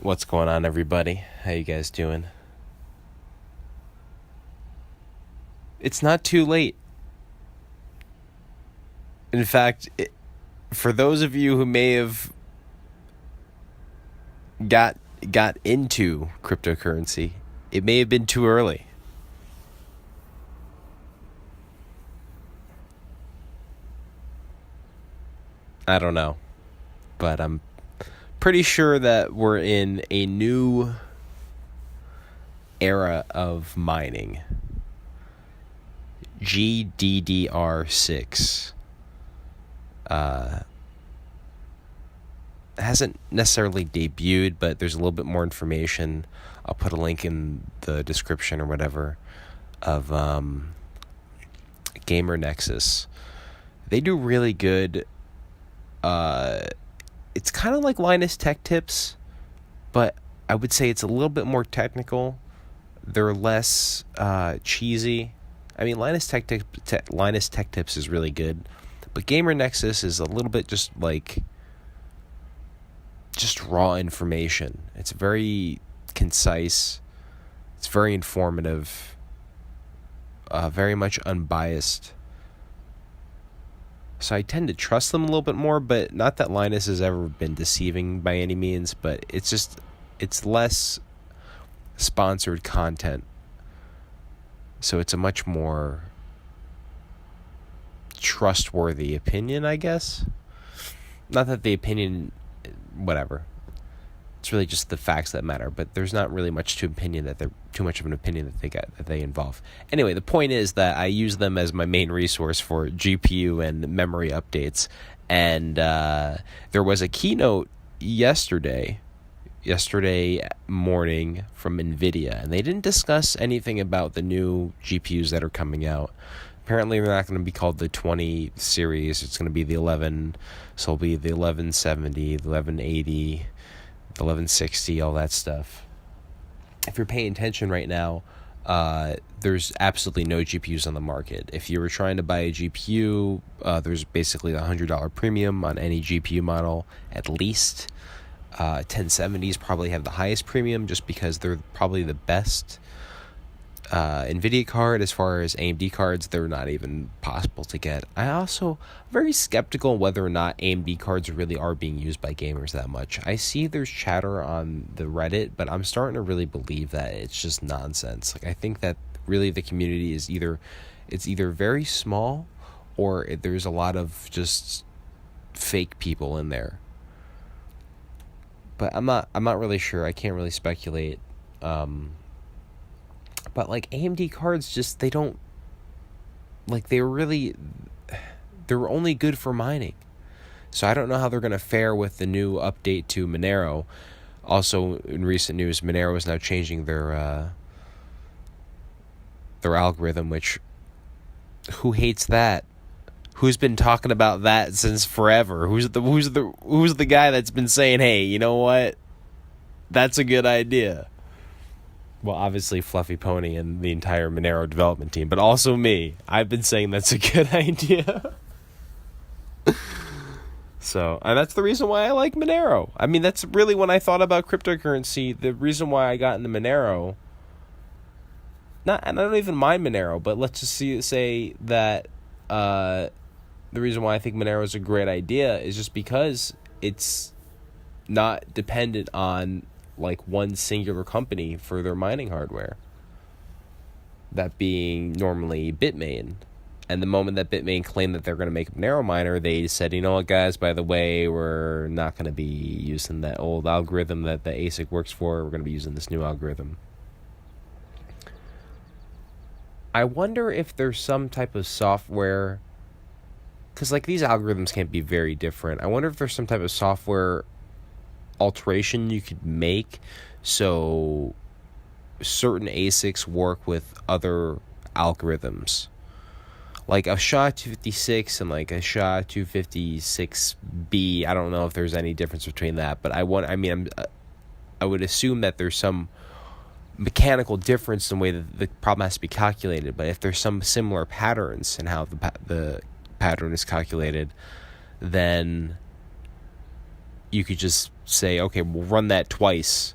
What's going on, everybody? How you guys doing? It's not too late. In fact, for those of you who may have got into cryptocurrency, it may have been too early. I don't know, but I'm pretty sure that we're in a new era of mining. GDDR6 hasn't necessarily debuted, but there's a little bit more information. I'll put a link in the description or whatever of Gamer Nexus. They do really good. It's kind of like Linus Tech Tips, but I would say it's a little bit more technical. They're less cheesy. I mean, Linus Tech Tips is really good, but Gamer Nexus is a little bit just raw information. It's very concise. It's very informative. Very much unbiased. So I tend to trust them a little bit more, but not that Linus has ever been deceiving by any means, but it's less sponsored content. So it's a much more trustworthy opinion, I guess. Not that the opinion, whatever. It's really just the facts that matter, but there's not really much too much of an opinion that they involve. Anyway, the point is that I use them as my main resource for GPU and memory updates. And there was a keynote yesterday morning from NVIDIA, and they didn't discuss anything about the new GPUs that are coming out. Apparently, they're not going to be called the 20 series. It's going to be the 11, so it'll be the 1170, the 1180, the 1160, all that stuff. If you're paying attention right now, there's absolutely no GPUs on the market. If you were trying to buy a GPU, there's basically a $100 premium on any GPU model, at least. 1070s probably have the highest premium just because they're probably the best NVIDIA card. As far as AMD cards, they're not even possible to get. I also very skeptical whether or not AMD cards really are being used by gamers that much. I see there's chatter on the Reddit, but I'm starting to really believe that it's just nonsense. I think that really the community is either very small or there's a lot of just fake people in there. But I'm not really sure. I can't really speculate. But AMD cards, just they were only good for mining. So I don't know how they're going to fare with the new update to Monero. Also, in recent news, Monero is now changing their algorithm, which who hates that? Who's been talking about that since forever? Who's the guy that's been saying, "Hey, you know what? That's a good idea." Well, obviously Fluffy Pony and the entire Monero development team, but also me. I've been saying that's a good idea. So, and that's the reason why I like Monero. I mean, that's really when I thought about cryptocurrency, the reason why I got into Monero. And I don't even mind Monero, but let's just say that the reason why I think Monero is a great idea is just because it's not dependent on one singular company for their mining hardware. That being normally Bitmain. And the moment that Bitmain claimed that they're going to make a Monero miner, they said, you know what, guys, by the way, we're not going to be using that old algorithm that the ASIC works for. We're going to be using this new algorithm. I wonder if there's some type of software, because these algorithms can't be very different. I wonder if there's some type of software alteration you could make so certain ASICs work with other algorithms. Like a SHA-256 and a SHA-256B. I don't know if there's any difference between that, but I would assume that there's some mechanical difference in the way that the problem has to be calculated. But if there's some similar patterns in how the pattern is calculated, then you could just say, okay, we'll run that twice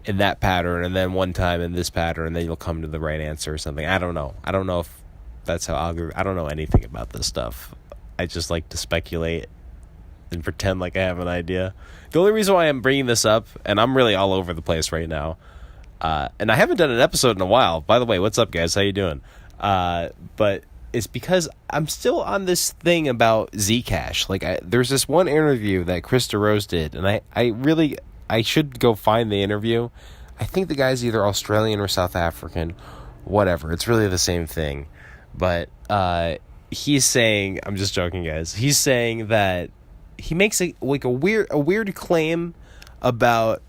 in that pattern, and then one time in this pattern, and then you'll come to the right answer or something. I don't know. I don't know if that's how I don't know anything about this stuff. I just like to speculate and pretend like I have an idea. The only reason why I'm bringing this up, and I'm really all over the place right now, and I haven't done an episode in a while. By the way, what's up, guys? How you doing? But it's because I'm still on this thing about Zcash. Like, there's this one interview that Krista Rose did, and I should go find the interview. I think the guy's either Australian or South African, whatever. It's really the same thing. But he's saying, I'm just joking, guys. He's saying that he makes a weird claim about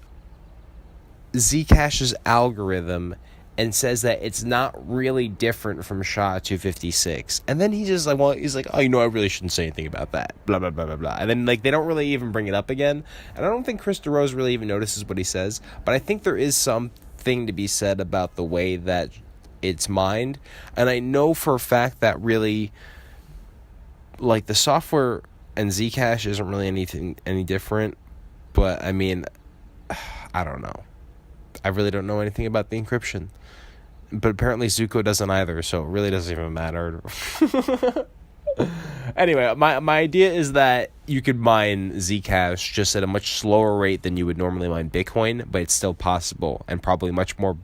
Zcash's algorithm and says that it's not really different from SHA-256. And then he's like, oh, I really shouldn't say anything about that. Blah, blah, blah, blah, blah. And then, they don't really even bring it up again. And I don't think Krista Rose really even notices what he says. But I think there is something to be said about the way that it's mined. And I know for a fact that really, like, the software and Zcash isn't really any different. But, I mean, I don't know. I really don't know anything about the encryption. But apparently Zuko doesn't either, so it really doesn't even matter. Anyway, my idea is that you could mine Zcash just at a much slower rate than you would normally mine Bitcoin, but it's still possible and probably much more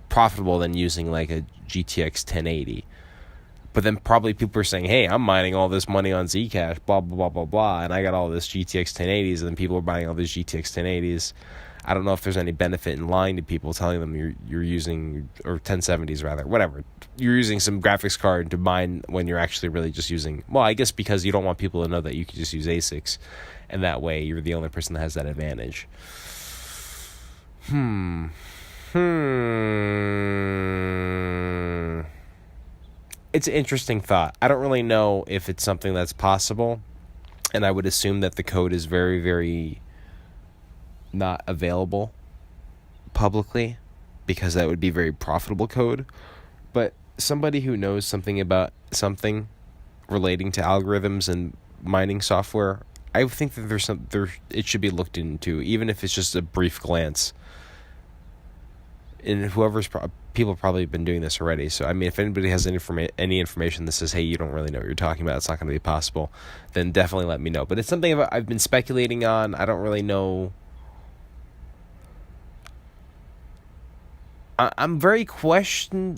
profitable than using like a GTX 1080. But then probably people are saying, hey, I'm mining all this money on Zcash, blah, blah, blah, blah, blah, and I got all this GTX 1080s, and then people are buying all these GTX 1080s. I don't know if there's any benefit in lying to people, telling them you're using, or 1070s rather, whatever. You're using some graphics card to mine when you're actually really just using, well, I guess because you don't want people to know that you can just use ASICs, and that way you're the only person that has that advantage. It's an interesting thought. I don't really know if it's something that's possible, and I would assume that the code is very, very not available publicly, because that would be very profitable code. But somebody who knows something about something relating to algorithms and mining software, I think that it should be looked into, even if it's just a brief glance. And people have probably been doing this already. So I mean, if anybody has any information that says, hey, you don't really know what you're talking about, it's not going to be possible, then definitely let me know. But it's something I've been speculating on. I don't really know. It's very questionable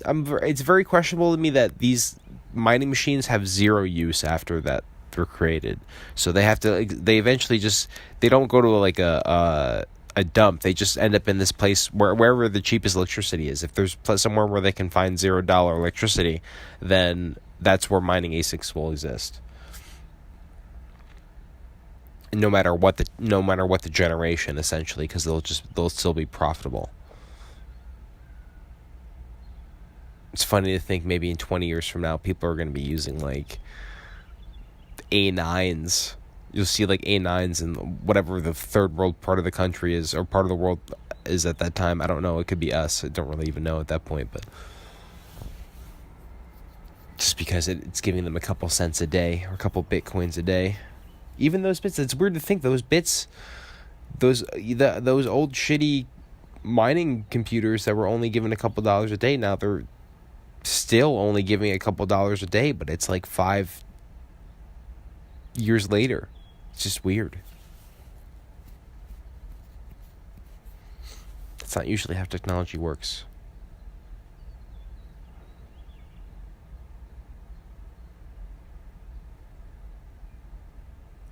to me that these mining machines have zero use after that they're created. So they eventually they don't go to like a dump. They just end up in this place wherever the cheapest electricity is. If there's somewhere where they can find $0 electricity, then that's where mining ASICs will exist. No matter what the generation, essentially, because they'll still be profitable. It's funny to think maybe in 20 years from now, people are going to be using like A9s. You'll see like A9s in whatever the third world part of the country is, or part of the world is at that time. I don't know. It could be us. I don't really even know at that point, but just because it's giving them a couple cents a day or a couple Bitcoins a day. Even those bits, it's weird to think those bits, those old shitty mining computers that were only given a couple dollars a day, now they're still only giving a couple dollars a day, but it's like 5 years later. It's just weird. That's not usually how technology works.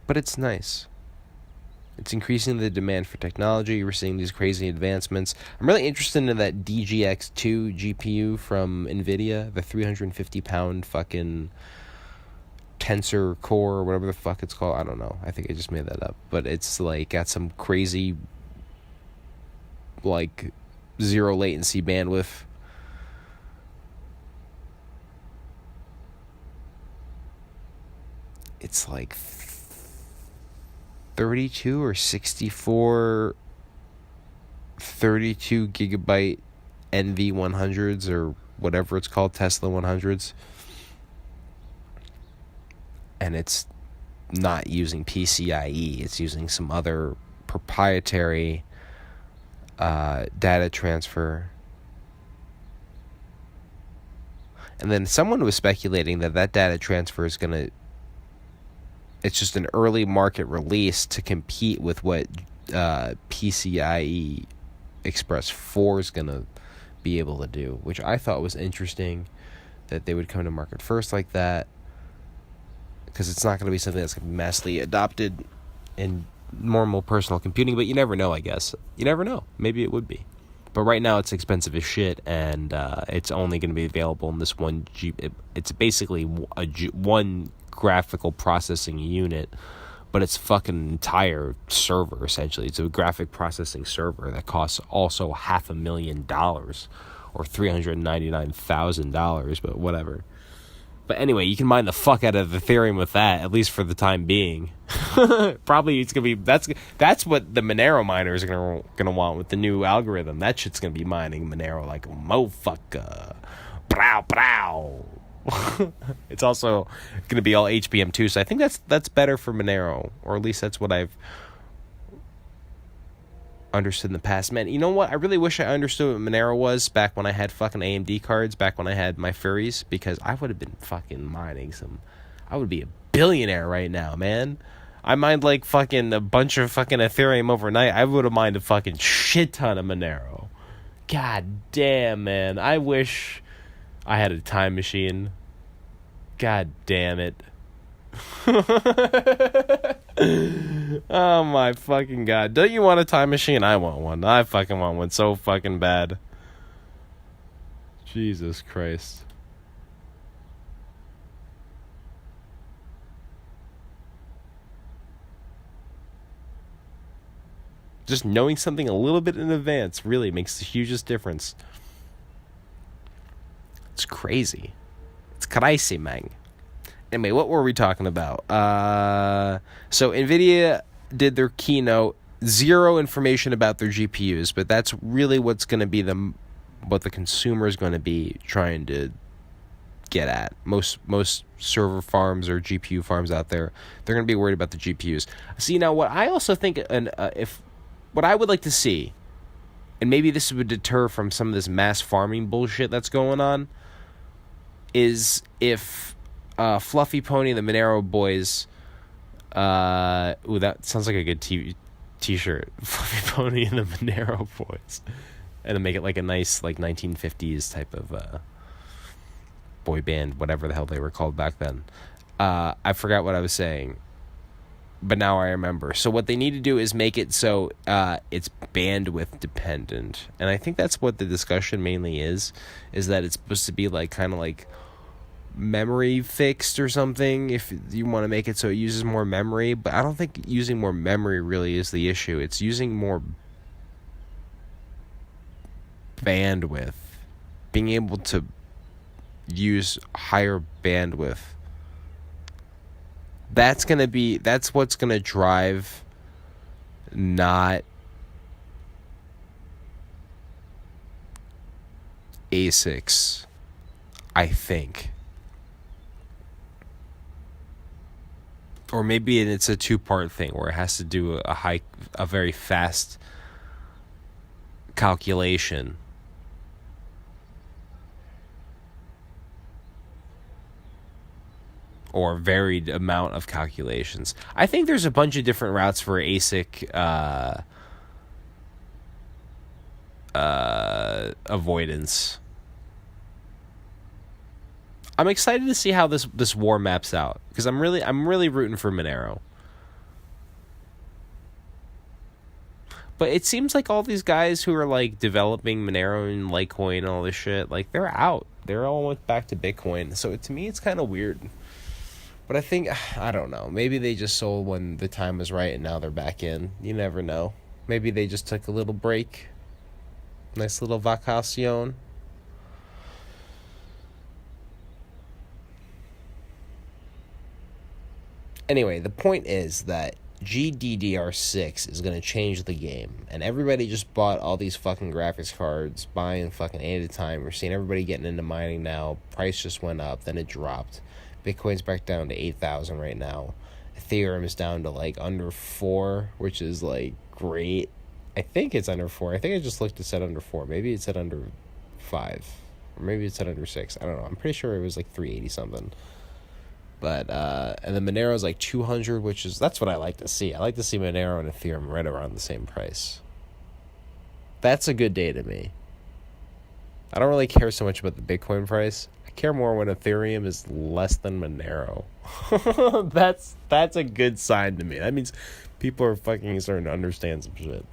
But it's nice. It's increasing the demand for technology. We're seeing these crazy advancements. I'm really interested in that DGX2 GPU from NVIDIA, the 350-pound fucking tensor core, or whatever the fuck it's called. I don't know. I think I just made that up. But it's like got some crazy, like, zero latency bandwidth. It's like 32 or 64 32 gigabyte NV100s or whatever it's called, Tesla 100s. And it's not using PCIe. It's using some other proprietary data transfer. And then someone was speculating that data transfer is going to... It's just an early market release to compete with what PCIe Express 4 is going to be able to do, which I thought was interesting that they would come to market first like that, because it's not going to be something that's going to be massively adopted in normal personal computing, but you never know, I guess. You never know. Maybe it would be. But right now it's expensive as shit, and it's only going to be available in this one it's basically one graphical processing unit, but it's fucking entire server, essentially. It's a graphic processing server that costs also $500,000 or $399,000, but whatever. But anyway, you can mine the fuck out of Ethereum with that, at least for the time being. Probably it's gonna be that's what the Monero miners are gonna want with the new algorithm. That shit's gonna be mining Monero like a motherfucker. Brow brow. It's also gonna be all HBM too, so I think that's better for Monero, or at least that's what I've understood in the past. Man, you know what? I really wish I understood what Monero was back when I had fucking AMD cards, back when I had my Furies, because I would have been fucking mining I would be a billionaire right now, man. I mined like fucking a bunch of fucking Ethereum overnight. I would have mined a fucking shit ton of Monero. God damn, man. I wish I had a time machine. God damn it. Oh my fucking god. Don't you want a time machine? I want one. I fucking want one so fucking bad. Jesus Christ. Just knowing something a little bit in advance really makes the hugest difference. It's crazy. It's crazy, man. Anyway, what were we talking about? So NVIDIA did their keynote. Zero information about their GPUs, but that's really what's going to be what the consumer is going to be trying to get at. Most server farms or GPU farms out there, they're going to be worried about the GPUs. See, now what I also think, what I would like to see, and maybe this would deter from some of this mass farming bullshit that's going on, is if Fluffy Pony and the Monero boys, ooh, that sounds like a good t-shirt. Fluffy Pony and the Monero boys, and to make it like a nice like 1950s type of boy band, whatever the hell they were called back then. I forgot what I was saying, but now I remember. So what they need to do is make it so it's bandwidth dependent, and I think that's what the discussion mainly is that it's supposed to be like kind of like memory fixed or something, if you want to make it so it uses more memory. But I don't think using more memory really is the issue. It's using more bandwidth, being able to use higher bandwidth. That's what's gonna drive, not ASICs, I think. Or maybe it's a two-part thing where it has to do a very fast calculation. Or varied amount of calculations. I think there's a bunch of different routes for ASIC avoidance. I'm excited to see how this war maps out, because I'm really rooting for Monero. But it seems like all these guys who are like developing Monero and Litecoin and all this shit, like they're out. They're all went back to Bitcoin. So to me, it's kind of weird. But I think, I don't know. Maybe they just sold when the time was right and now they're back in. You never know. Maybe they just took a little break. Nice little vacation. Anyway, the point is that GDDR6 is going to change the game. And everybody just bought all these fucking graphics cards, buying fucking 8 at a time. We're seeing everybody getting into mining now. Price just went up, then it dropped. Bitcoin's back down to 8,000 right now. Ethereum is down to like under 4, which is like great. I think it's under 4. I think I just looked, it said under 4. Maybe it said under 5. Or maybe it said under 6. I don't know. I'm pretty sure it was like 380 something. But, and then Monero's like 200, that's what I like to see. I like to see Monero and Ethereum right around the same price. That's a good day to me. I don't really care so much about the Bitcoin price. I care more when Ethereum is less than Monero. That's a good sign to me. That means people are fucking starting to understand some shit.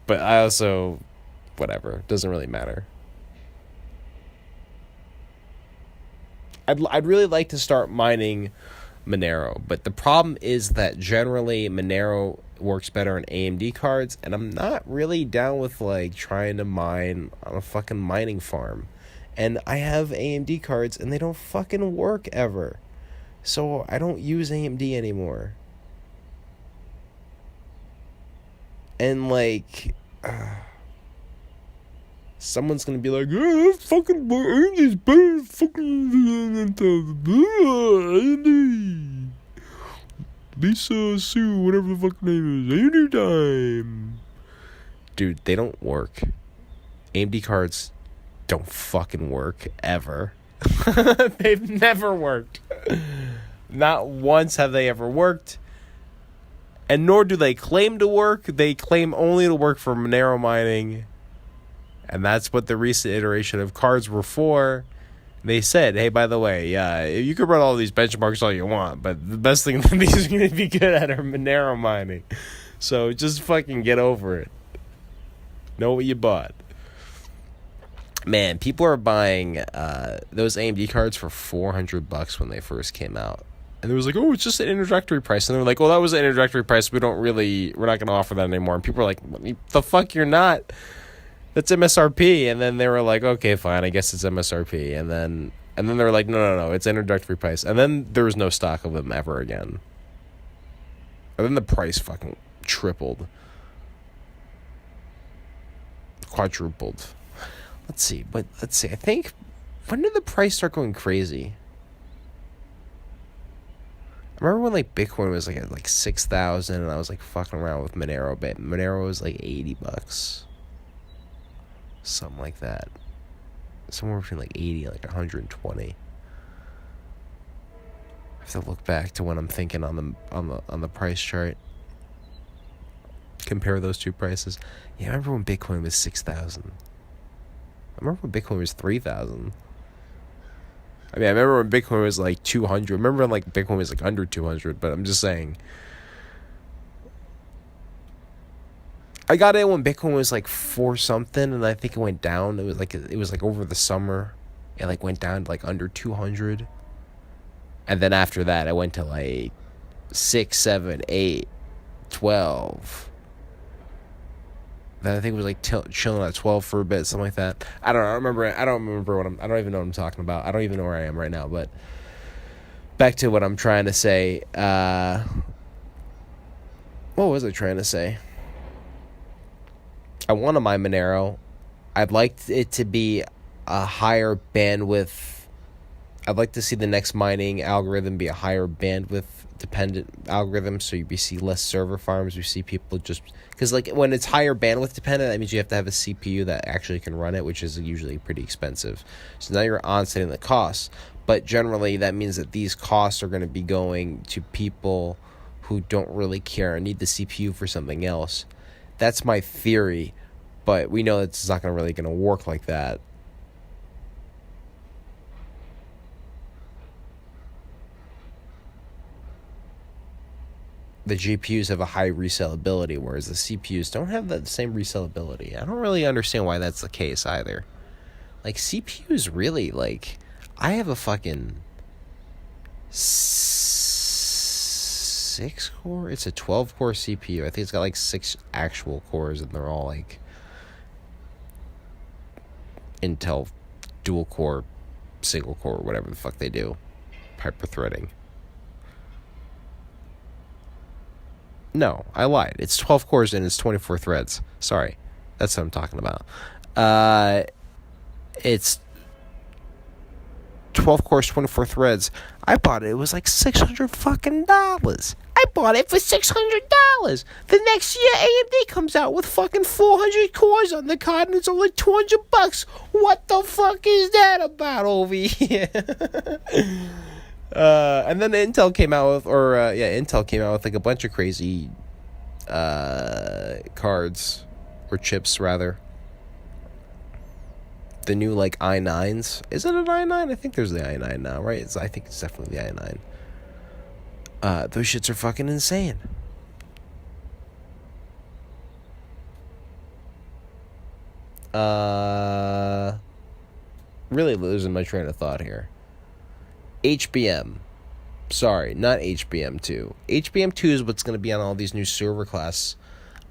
But I also, whatever, doesn't really matter. I'd really like to start mining Monero, but the problem is that generally Monero works better on AMD cards, and I'm not really down with like trying to mine on a fucking mining farm. And I have AMD cards and they don't fucking work ever. So I don't use AMD anymore. And like someone's gonna be like, oh, fucking AMD's better fucking AMD. Lisa Sue, whatever the fuck name is, anytime. Dude, they don't work. AMD cards don't fucking work ever. They've never worked. Not once have they ever worked. And nor do they claim to work. They claim only to work for Monero mining. And that's what the recent iteration of cards were for. They said, hey, by the way, you can run all these benchmarks all you want, but the best thing that these are going to be good at are Monero mining. So just fucking get over it. Know what you bought. Man, people are buying those AMD cards for $400 when they first came out. And it was like, oh, it's just an introductory price. And they were like, well, that was an introductory price. We're not going to offer that anymore. And people are like, the fuck you're not? That's MSRP. And then they were like, okay, fine, I guess it's MSRP. And then they were like, no, it's introductory price. And then there was no stock of them ever again. And then the price fucking tripled. Quadrupled. Let's see. I think, when did the price start going crazy? I remember when like Bitcoin was like at like 6,000 and I was like fucking around with Monero, but Monero was like $80. Something like that. Somewhere between like 80 and like 120. I have to look back to when I'm thinking on the price chart. Compare those two prices. Yeah, I remember when Bitcoin was 6,000. I remember when Bitcoin was 3,000. I mean, I remember when Bitcoin was like 200. I remember when like Bitcoin was like under 200, but I'm just saying. I got in when Bitcoin was like 4 something, and I think it went down. It was like over the summer. It like went down to like under 200. And then after that, I went to like 6, 7, 8, 12. Then I think it was like chilling at 12 for a bit, something like that. I don't remember I don't even know what I'm talking about. I don't even know where I am right now. But back to what I'm trying to say. What was I trying to say? I want to mine Monero. I'd like it to be a higher bandwidth. I'd like to see the next mining algorithm be a higher bandwidth dependent algorithm, so you see less server farms. We see people just because like when it's higher bandwidth dependent, that means you have to have a CPU that actually can run it, which is usually pretty expensive. So now you're onsetting the costs, but generally that means that these costs are going to be going to people who don't really care and need the CPU for something else. That's my theory, but we know it's not really going to work like that. The GPUs have a high resellability, whereas the CPUs don't have the same resellability. I don't really understand why that's the case either. Like, CPUs really, like, I have a fucking 6-core? It's a 12-core CPU. I think it's got, like, 6 actual cores, and they're all, like, Intel dual-core, single-core, whatever the fuck they do. Hyper-threading. No, I lied. It's 12 cores and it's 24 threads. Sorry. That's what I'm talking about. It's 12 cores, 24 threads. I bought it. It was like $600 fucking dollars. I bought it for $600. The next year, AMD comes out with fucking 400 cores on the card, and it's only $200. What the fuck is that about over here? And then Intel came out with, Intel came out with like a bunch of crazy cards, or chips rather. The new like i9s. Is it an i9? I think there's the i9 now, right? I think it's definitely the i9. Those shits are fucking insane. Really losing my train of thought here. HBM. Sorry, not HBM2. HBM2 is what's going to be on all these new server class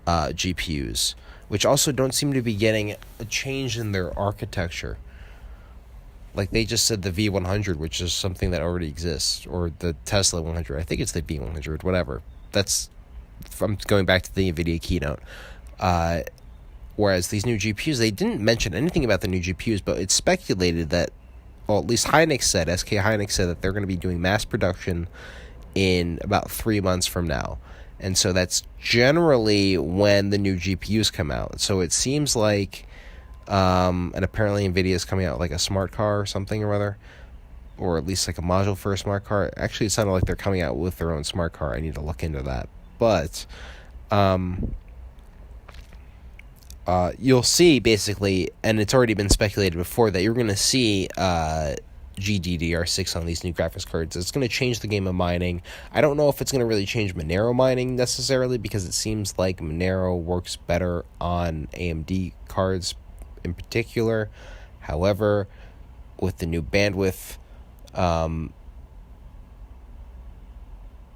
GPUs, which also don't seem to be getting a change in their architecture. Like they just said the V100, which is something that already exists, or the Tesla 100. I think it's the V100, whatever. That's from going back to the NVIDIA keynote. Whereas these new GPUs, they didn't mention anything about the new GPUs, but it's speculated that, well, at least hynix said, SK hynix said that they're going to be doing mass production in about 3 months from now. And so that's generally when the new GPUs come out. So it seems like, and apparently NVIDIA is coming out with like a smart car or something or other, or at least like a module for a smart car. Actually, it sounded like they're coming out with their own smart car. I need to look into that. But you'll see basically, and it's already been speculated before, that you're going to see GDDR6 on these new graphics cards. It's going to change the game of mining. I don't know if it's going to really change Monero mining necessarily, because it seems like Monero works better on AMD cards in particular. However, with the new bandwidth,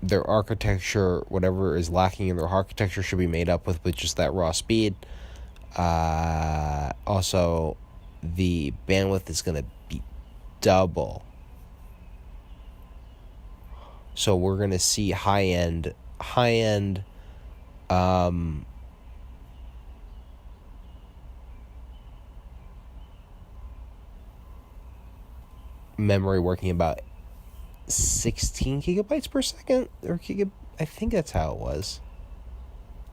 their architecture, whatever is lacking in their architecture, should be made up with just that raw speed. Also, the bandwidth is going to be double. So we're going to see high-end memory working about 16 gigabytes per second, or I think that's how it was.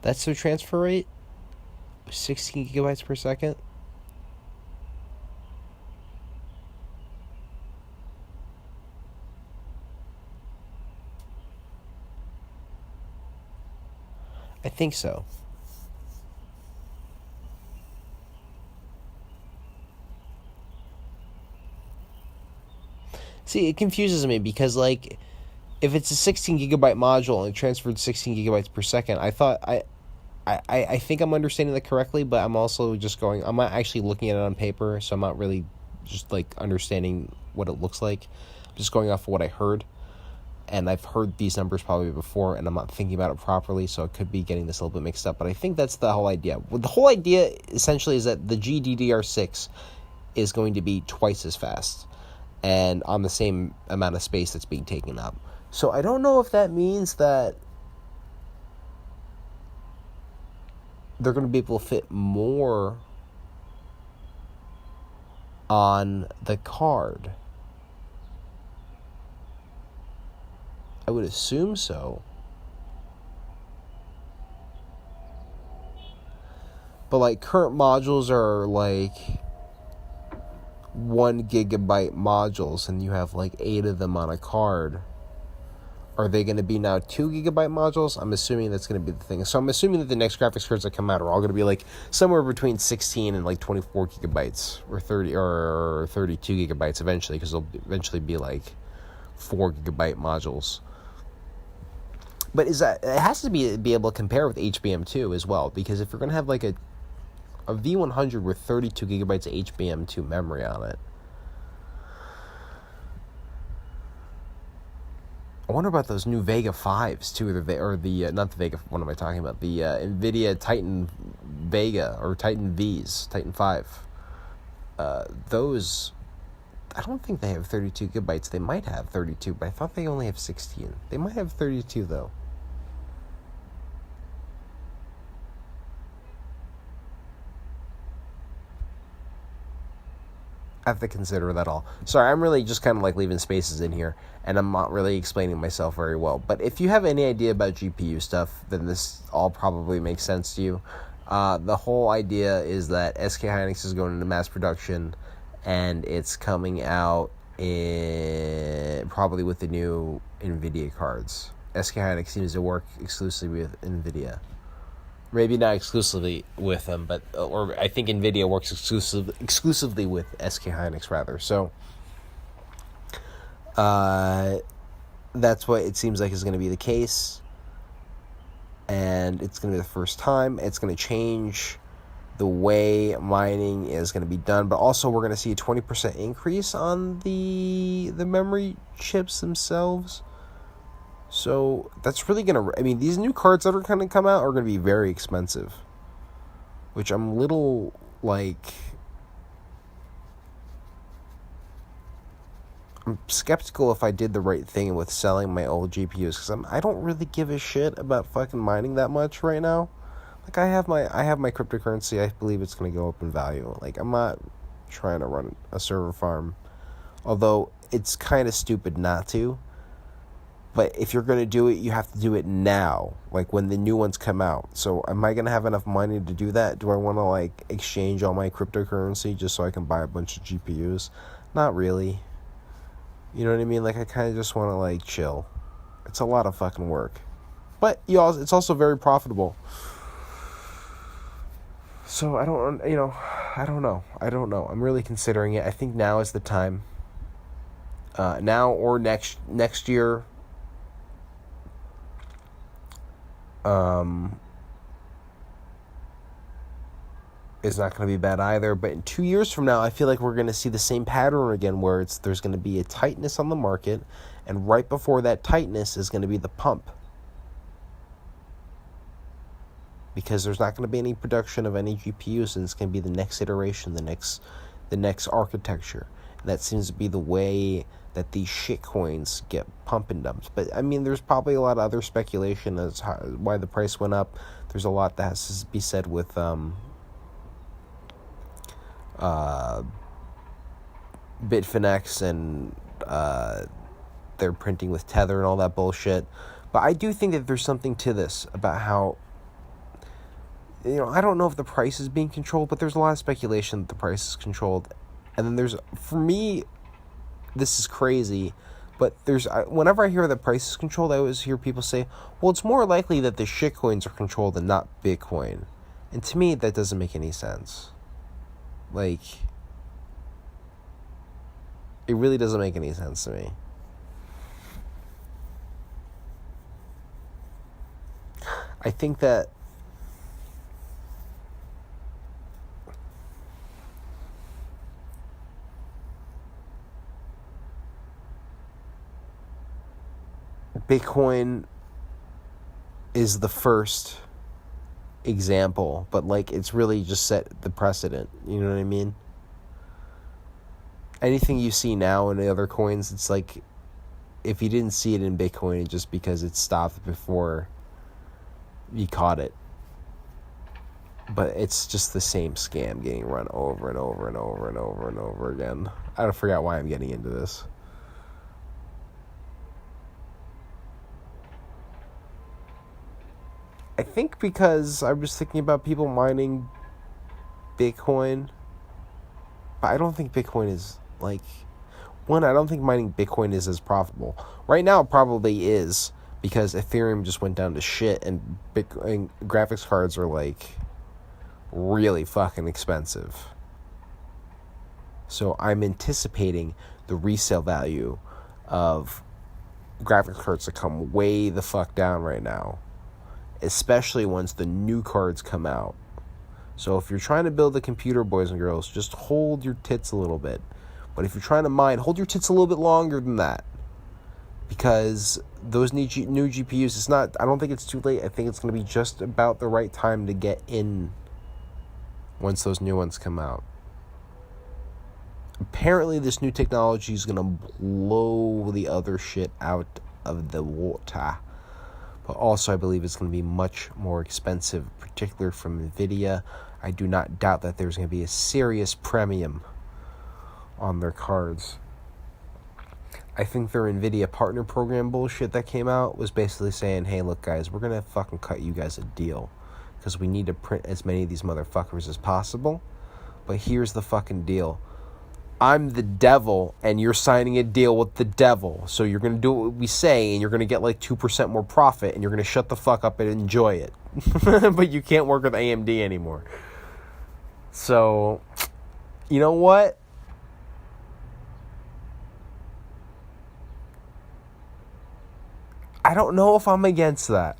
That's their transfer rate, 16 gigabytes per second. I think so. See, it confuses me because, like, if it's a 16 gigabyte module and it transferred 16 gigabytes per second, I think I'm understanding that correctly, but I'm also just I'm not actually looking at it on paper, so I'm not really just, like, understanding what it looks like. I'm just going off of what I heard, and I've heard these numbers probably before, and I'm not thinking about it properly, so I could be getting this a little bit mixed up, but I think that's the whole idea. The whole idea, essentially, is that the GDDR6 is going to be twice as fast, and on the same amount of space that's being taken up. So I don't know if that means that they're going to be able to fit more on the card. I would assume so. But like current modules are like 1 gigabyte modules, and you have like 8 of them on a card. Are they going to be now 2 gigabyte modules? I'm assuming that's going to be the thing. So I'm assuming that the next graphics cards that come out are all going to be like somewhere between 16 and like 24 gigabytes, or 30 or 32 gigabytes eventually, because they'll eventually be like 4 gigabyte modules. But it has to be able to compare with HBM2 as well, because if you're going to have like a V100 with 32 gigabytes of HBM2 memory on it, I wonder about those new Vega 5s too, not the Vega, what am I talking about? The NVIDIA Titan Vega, or Titan Vs, Titan 5. Those, I don't think they have 32 gigabytes. They might have 32, but I thought they only have 16. They might have 32 though. have to consider that all. Sorry, I'm really just kind of like leaving spaces in here, and I'm not really explaining myself very well. But if you have any idea about GPU stuff, then this all probably makes sense to you. The whole idea is that SK hynix is going into mass production, and it's coming out probably with the new NVIDIA cards. SK hynix seems to work exclusively with NVIDIA. Maybe not exclusively with them, but or I think NVIDIA works exclusively with SK hynix rather. So that's what it seems like is going to be the case, and it's going to be the first time. It's going to change the way mining is going to be done, but also we're going to see a 20% increase on the memory chips themselves. So that's really going to... I mean, these new cards that are going to come out are going to be very expensive, which I'm a little, like... I'm skeptical if I did the right thing with selling my old GPUs, because I don't really give a shit about fucking mining that much right now. Like, I have my cryptocurrency. I believe it's going to go up in value. Like, I'm not trying to run a server farm, although it's kind of stupid not to. But if you're going to do it, you have to do it now, like when the new ones come out. So am I going to have enough money to do that? Do I want to, like, exchange all my cryptocurrency just so I can buy a bunch of GPUs? Not really. You know what I mean? Like, I kind of just want to, like, chill. It's a lot of fucking work. But it's also very profitable. So I don't know. I'm really considering it. I think now is the time. Now or next year. Is not going to be bad either. But in 2 years from now, I feel like we're going to see the same pattern again, where there's going to be a tightness on the market, and right before that tightness is going to be the pump. Because there's not going to be any production of any GPUs, and it's going to be the next iteration, the next architecture. And that seems to be the way that these shit coins get pump and dumps. But I mean, there's probably a lot of other speculation as why the price went up. There's a lot that has to be said with Bitfinex and their printing with Tether and all that bullshit. But I do think that there's something to this about how, I don't know if the price is being controlled, but there's a lot of speculation that the price is controlled. And then for me, this is crazy, but whenever I hear that price is controlled, I always hear people say, well, it's more likely that the shitcoins are controlled and not Bitcoin. And to me, that doesn't make any sense. Like, it really doesn't make any sense to me. I think that Bitcoin is the first example, but like it's really just set the precedent. You know what I mean? Anything you see now in the other coins, it's like if you didn't see it in Bitcoin, it's just because it stopped before you caught it. But it's just the same scam getting run over and over and over and over and over again. I don't forget why I'm getting into this. I think because I was thinking about people mining Bitcoin, but I don't think Bitcoin is I don't think mining Bitcoin is as profitable. Right now it probably is, because Ethereum just went down to shit, and Bitcoin graphics cards are like really fucking expensive. So I'm anticipating the resale value of graphics cards to come way the fuck down right now, especially once the new cards come out. So if you're trying to build a computer, boys and girls, just hold your tits a little bit. But if you're trying to mine, hold your tits a little bit longer than that. Because those new GPUs, I don't think it's too late. I think it's going to be just about the right time to get in once those new ones come out. Apparently this new technology is going to blow the other shit out of the water. But also I believe it's going to be much more expensive, particularly from NVIDIA. I do not doubt that there's going to be a serious premium on their cards. I think their NVIDIA partner program bullshit that came out was basically saying, hey, look, guys, we're going to fucking cut you guys a deal because we need to print as many of these motherfuckers as possible. But here's the fucking deal. I'm the devil, and you're signing a deal with the devil. So you're going to do what we say, and you're going to get like 2% more profit, and you're going to shut the fuck up and enjoy it. But you can't work with AMD anymore. So, you know what? I don't know if I'm against that.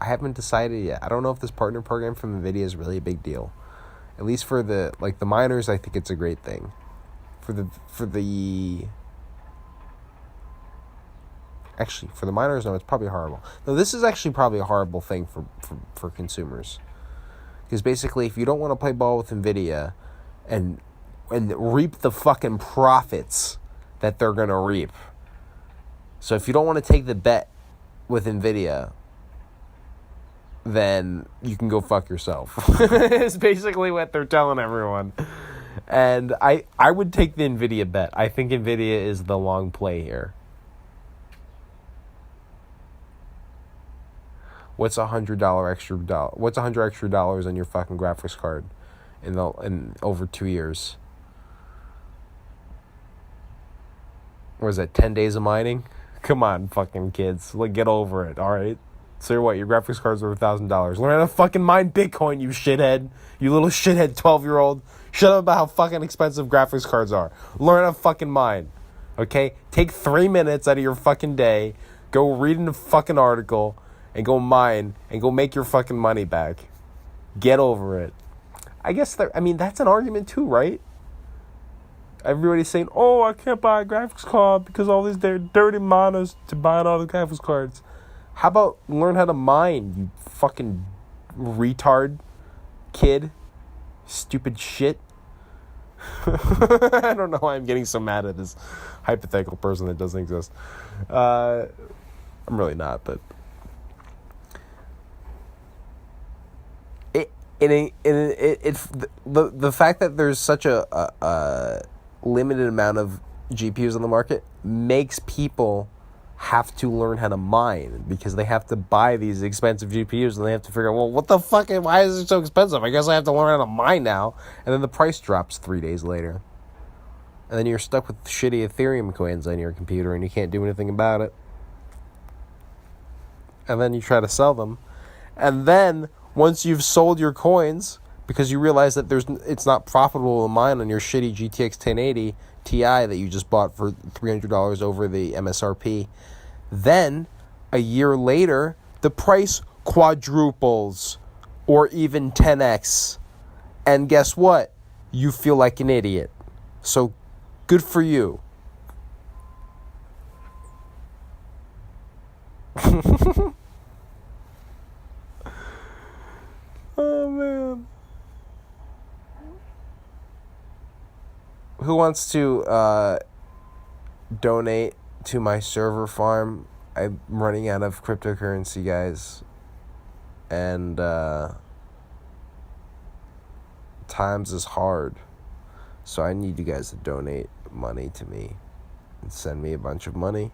I haven't decided yet. I don't know if this partner program from NVIDIA is really a big deal. At least for the miners, I think it's a great thing. Actually, for the miners, no, it's probably horrible. No, this is actually probably a horrible thing for consumers. Because basically, if you don't want to play ball with NVIDIA and reap the fucking profits that they're going to reap. So if you don't want to take the bet with NVIDIA, then you can go fuck yourself. It's basically what they're telling everyone. And I would take the NVIDIA bet. I think NVIDIA is the long play here. What's $100 extra? What's $100 extra on your fucking graphics card in over 2 years? What is that, 10 days of mining? Come on, fucking kids. Get over it, alright? So what, your graphics cards are $1,000. Learn how to fucking mine Bitcoin, you shithead. You little shithead 12-year-old. Shut up about how fucking expensive graphics cards are. Learn how to fucking mine. Okay? Take 3 minutes out of your fucking day. Go read a fucking article. And go mine. And go make your fucking money back. Get over it. I guess that's an argument too, right? Everybody's saying, oh, I can't buy a graphics card because all these dirty miners to buy all the graphics cards. How about learn how to mine, you fucking retard kid? Stupid shit. I don't know why I'm getting so mad at this hypothetical person that doesn't exist. I'm really not, but the fact that there's such a limited amount of GPUs on the market makes people have to learn how to mine because they have to buy these expensive GPUs and they have to figure out, well, what the fuck, why is it so expensive? I guess I have to learn how to mine now. And then the price drops 3 days later. And then you're stuck with shitty Ethereum coins on your computer and you can't do anything about it. And then you try to sell them. And then once you've sold your coins, because you realize that it's not profitable to mine on your shitty GTX 1080 Ti that you just bought for $300 over the MSRP, then a year later, the price quadruples or even 10x. And guess what? You feel like an idiot. So good for you. Oh, man. Who wants to donate to my server farm? I'm running out of cryptocurrency, guys. And times is hard. So I need you guys to donate money to me. And send me a bunch of money.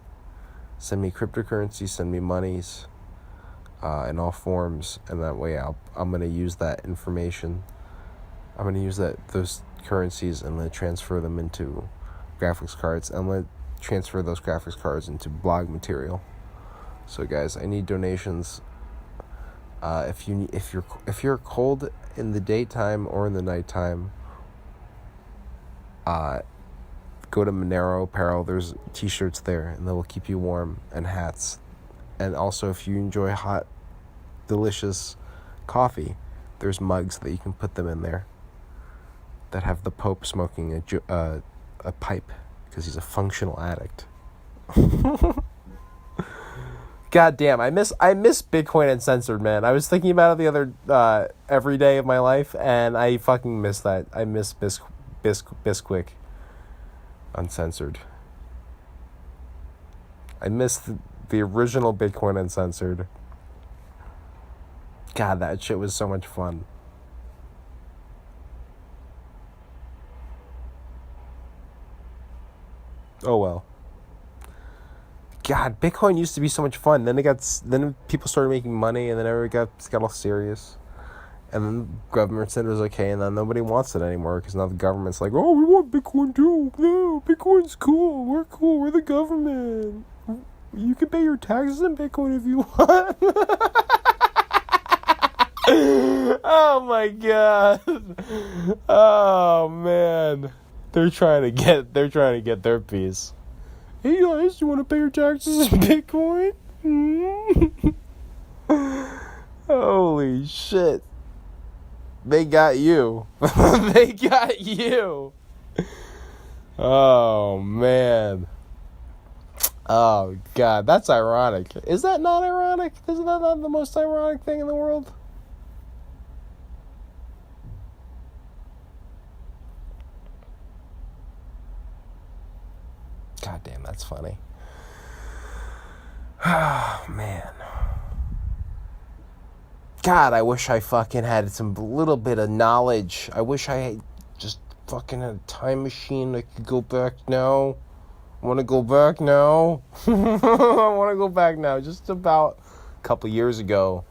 Send me cryptocurrency, send me monies. In all forms. And that way I'm going to use that information. I'm going to use those currencies and then transfer them into graphics cards. I'm going to transfer those graphics cards into blog material. So guys, I need donations. If you're cold in the daytime or in the nighttime, go to Monero Apparel. There's t-shirts there and they will keep you warm, and hats. And also, if you enjoy hot, delicious coffee, there's mugs that you can put them in there that have the Pope smoking a pipe because he's a functional addict. God damn, I miss Bitcoin Uncensored, man. I was thinking about it the other every day of my life, and I fucking miss that. I miss Bisquick Uncensored. I miss the original Bitcoin Uncensored. God, that shit was so much fun. Oh well. God, Bitcoin used to be so much fun. Then people started making money, and then everyone got all serious. And then the government said it was okay, and then nobody wants it anymore because now the government's like, oh, we want Bitcoin too. No, Bitcoin's cool. We're cool. We're the government. You can pay your taxes in Bitcoin if you want. Oh my god. Oh man. They're trying to get their piece. Hey guys, you want to pay your taxes in Bitcoin? Holy shit. They got you. They got you. Oh, man. Oh, God. That's ironic. Is that not ironic? Isn't that not the most ironic thing in the world? God damn, that's funny. Oh, man. God, I wish I fucking had some little bit of knowledge. I wish I had just fucking had a time machine. I could go back now. I want to go back now. I want to go back now. Just about a couple years ago.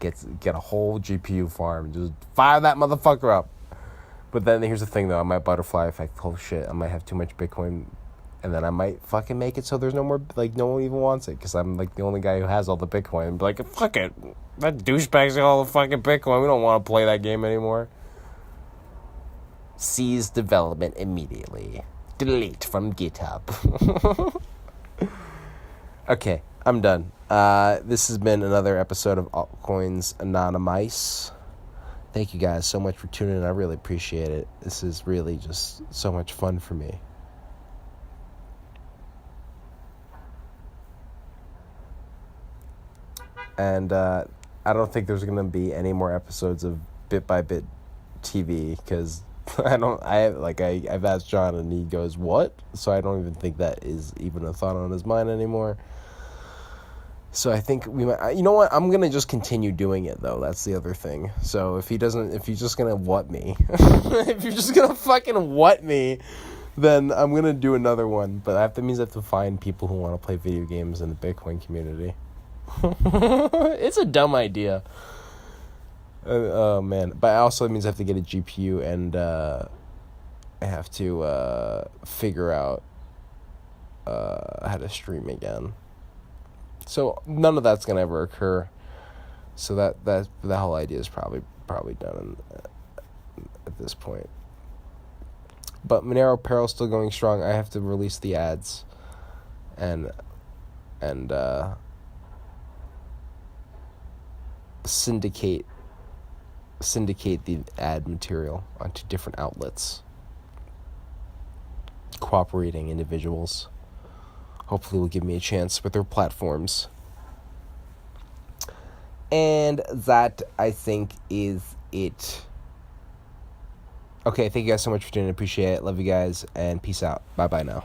Get a whole GPU farm. Just fire that motherfucker up. But then here's the thing, though. I might butterfly effect. Oh, shit. I might have too much Bitcoin. And then I might fucking make it so there's no more, like, no one even wants it. Because I'm, like, the only guy who has all the Bitcoin. And be like, fuck it. That douchebag's got all the fucking Bitcoin. We don't want to play that game anymore. Cease development immediately. Delete from GitHub. Okay, I'm done. This has been another episode of Altcoins Anonymous. Thank you guys so much for tuning in. I really appreciate it. This is really just so much fun for me. And I don't think there's going to be any more episodes of Bit by Bit TV because I've asked John and he goes, what? So I don't even think that is even a thought on his mind anymore. So I think we might, you know what? I'm going to just continue doing it though. That's the other thing. So if he's just going to what me, if you're just going to fucking what me, then I'm going to do another one. But that means I have to find people who want to play video games in the Bitcoin community. It's a dumb idea. Oh man, but also it means I have to get a GPU and I have to figure out how to stream again. So none of that's gonna ever occur. So that whole idea is probably done at this point. But Monero Apparel is still going strong. I have to release the ads and syndicate the ad material onto different outlets. Cooperating individuals hopefully will give me a chance with their platforms. And that, I think, is it. Okay, thank you guys so much for tuning in. Appreciate it. Love you guys, and peace out. Bye-bye now.